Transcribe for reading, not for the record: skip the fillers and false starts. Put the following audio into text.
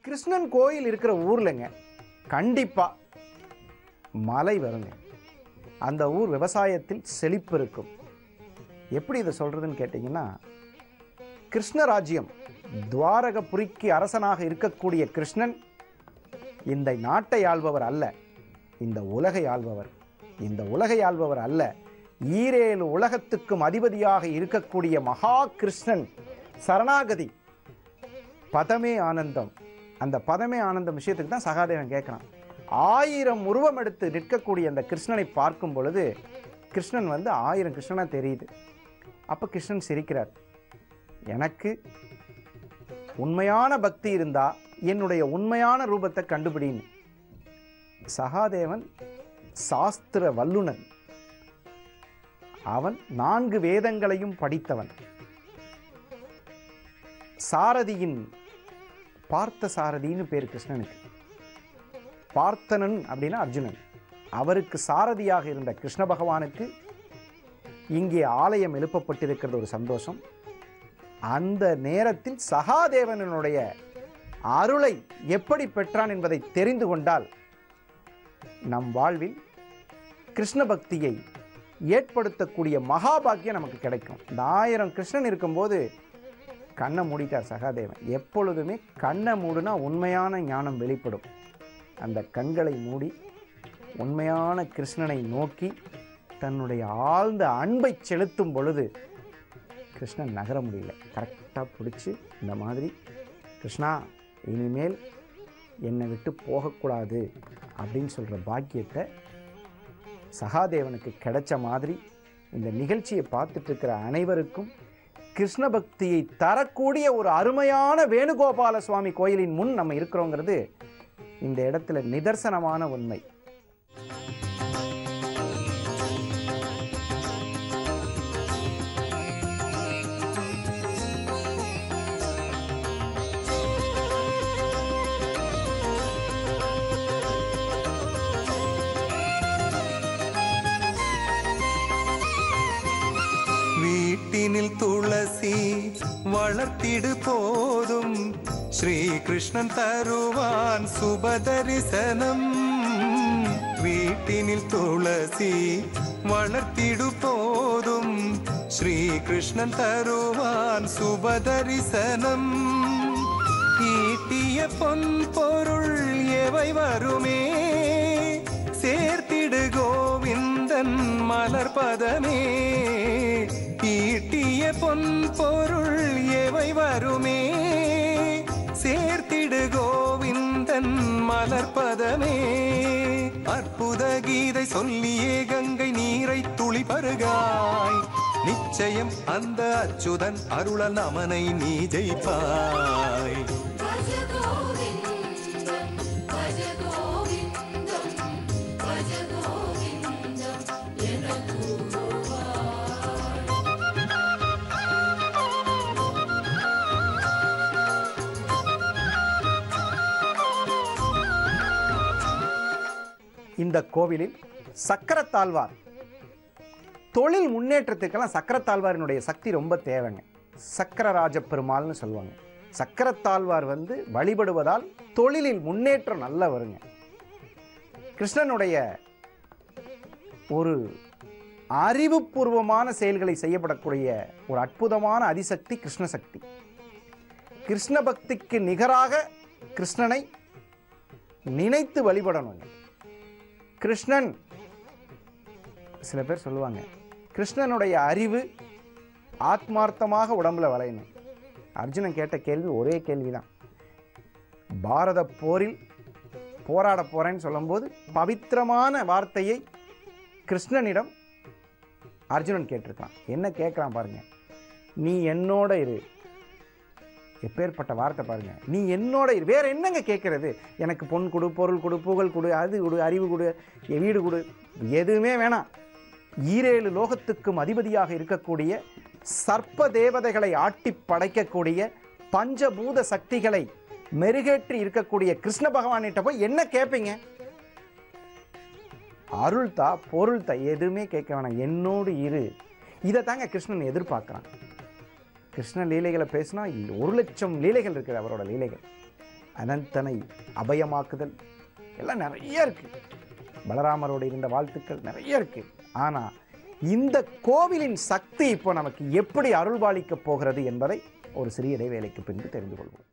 கிருஷ்ணன் கோயில் இருக்கிற ஊர்லங்க கண்டிப்பா மழை வருங்க. அந்த ஊர் விவசாயத்தில் செழிப்பு இருக்கும். எப்படி இதை சொல்றதுன்னு கேட்டீங்கன்னா, கிருஷ்ணராஜ்யம் துவாரகபுரிக்கு அரசனாக இருக்கக்கூடிய கிருஷ்ணன் இந்த நாட்டை ஆள்பவர் அல்ல, இந்த உலகை ஆள்பவர். இந்த உலகை ஆள்பவர் அல்ல, ஈரேழு உலகத்துக்கும் அதிபதியாக இருக்கக்கூடிய மகா கிருஷ்ணன் சரணாகதி. பதமே ஆனந்தம். அந்த பதமே ஆனந்தம் விஷயத்துக்கு தான் சகாதேவன் கேட்குறான். 1000 உருவம் எடுத்து நிற்கக்கூடிய அந்த கிருஷ்ணனை பார்க்கும் பொழுது கிருஷ்ணன் 1000 கிருஷ்ணனாக தெரியுது. அப்போ கிருஷ்ணன் சிரிக்கிறார். எனக்கு உண்மையான பக்தி இருந்தா என்னுடைய உண்மையான ரூபத்தை கண்டுபிடின்னு. சகாதேவன் சாஸ்திர வல்லுனர். அவன் 4 வேதங்களையும் படித்தவன். சாரதியின் பார்த்த சாரதின்னு பேர் கிருஷ்ணனுக்கு. பார்த்தனன் அப்படின்னா அர்ஜுனன். அவருக்கு சாரதியாக இருந்த கிருஷ்ண பகவானுக்கு இங்கே ஆலயம் எழுப்பப்பட்டிருக்கிறது ஒரு சந்தோஷம். அந்த நேரத்தில் சகாதேவனுடைய அருளை எப்படி பெற்றான் என்பதை தெரிந்து கொண்டால் நம் வாழ்வில் கிருஷ்ண பக்தியை ஏற்படுத்தக்கூடிய மகாபாக்கியம் நமக்கு கிடைக்கும். இந்த 1000 கிருஷ்ணன் இருக்கும்போது கண்ணை மூடிட்டார் சகாதேவன். எப்பொழுதுமே கண்ணை மூடுனா உண்மையான ஞானம் வெளிப்படும். அந்த கண்களை மூடி உண்மையான கிருஷ்ணனை நோக்கி தன்னுடைய ஆழ்ந்த அன்பை செலுத்தும் பொழுது கிருஷ்ணன் நகர முடியல. கரெக்டாக பிடிச்சி இந்த மாதிரி, கிருஷ்ணா இனிமேல் என்னை விட்டு போகக்கூடாது அப்படின்னு சொல்கிற பாக்கியத்தை சகாதேவனுக்கு கிடைச்ச மாதிரி இந்த நிகழ்ச்சியை பார்த்துட்டு இருக்கிற அனைவருக்கும் கிருஷ்ண பக்தியை தரக்கூடிய ஒரு அருமையான வேணுகோபால சுவாமி கோயிலின் முன் நம்ம இருக்கிறோங்கிறது இந்த இடத்துல நிதர்சனமான உண்மை. வீட்டினில் துளசி வளர்த்திடு போதும் ஸ்ரீகிருஷ்ணன் தருவான் சுபதரிசனம். வீட்டினில் துளசி வளர்த்திடு போதும் ஸ்ரீகிருஷ்ணன் தருவான் சுபதரிசனம். ஈட்டிய பொன் பொருள் எவை வருமே சேர்த்திடு கோவிந்தன் மலர்பதமே. ஈட்டிய பொன் பொருள் எவை வருமே சேர்த்திடு கோவிந்தன் மலர்பதமே. அற்புத கீதை சொல்லியே கங்கை நீரை துளி பருகாய். நிச்சயம் அந்த அச்சுதன் அருளன் அவனை நீ ஜெயிப்பாய். இந்த கோவிலில் சக்கரத்தாழ்வார் தொழில் முன்னேற்றத்துக்கெல்லாம் சக்கரத்தாழ்வாரினுடைய சக்தி ரொம்ப தேவைங்க. சக்கரராஜ பெருமாள்னு சொல்லுவாங்க. சக்கரத்தாழ்வார் வழிபடுவதால் தொழிலில் முன்னேற்றம் நல்லா வருங்க. கிருஷ்ணனுடைய ஒரு அறிவுபூர்வமான செயல்களை செய்யப்படக்கூடிய ஒரு அற்புதமான அதிசக்தி கிருஷ்ண சக்தி. கிருஷ்ண பக்திக்கு நிகராக கிருஷ்ணனை நினைத்து வழிபடணுங்க. கிருஷ்ணன், சில பேர் சொல்லுவாங்க கிருஷ்ணனுடைய அறிவு ஆத்மார்த்தமாக உடம்புல வளையணும். அர்ஜுனன் கேட்ட கேள்வி ஒரே கேள்விதான். பாரத போரில் போராட போறேன்னு சொல்லும்போது பவித்திரமான வார்த்தையை கிருஷ்ணனிடம் அர்ஜுனன் கேட்டிருக்கான். என்ன கேட்குறான் பாருங்க, நீ என்னோட இரு. எப்பேற்பட்ட வார்த்தை பாருங்க, நீ என்னோட இரு. வேற என்னங்க கேட்கறது? எனக்கு பொன் கொடு, பொருள் கொடு, புகழ் கொடு, அது கொடு, அறிவு கொடு, வீடு கொடு, எதுவுமே வேணாம். ஈரேழு லோகத்துக்கும் அதிபதியாக இருக்கக்கூடிய சர்ப்ப தேவதைகளை ஆட்டி படைக்கக்கூடிய பஞ்சபூத சக்திகளை மெருகேற்றி இருக்கக்கூடிய கிருஷ்ண பகவானிட்ட போய் என்ன கேட்பீங்க? அருள்தா, பொருள்தா, எதுவுமே கேட்க வேணாம், என்னோடு இரு. இதை தாங்க கிருஷ்ணன் எதிர்பார்க்குறான். கிருஷ்ண லீலைகளை பேசினா 1,00,000 லீலைகள் இருக்குது அவரோட லீலைகள். அனந்தனை அபயமாக்குதல் எல்லாம் நிறைய இருக்குது. பலராமரோடு இருந்த வாழ்த்துக்கள் நிறைய இருக்குது. ஆனால் இந்த கோவிலின் சக்தி இப்போ நமக்கு எப்படி அருள்பாலிக்கப் போகிறது என்பதை ஒரு சிறிய இடைவேளைக்கு பின்பு தெரிந்து கொள்வோம்.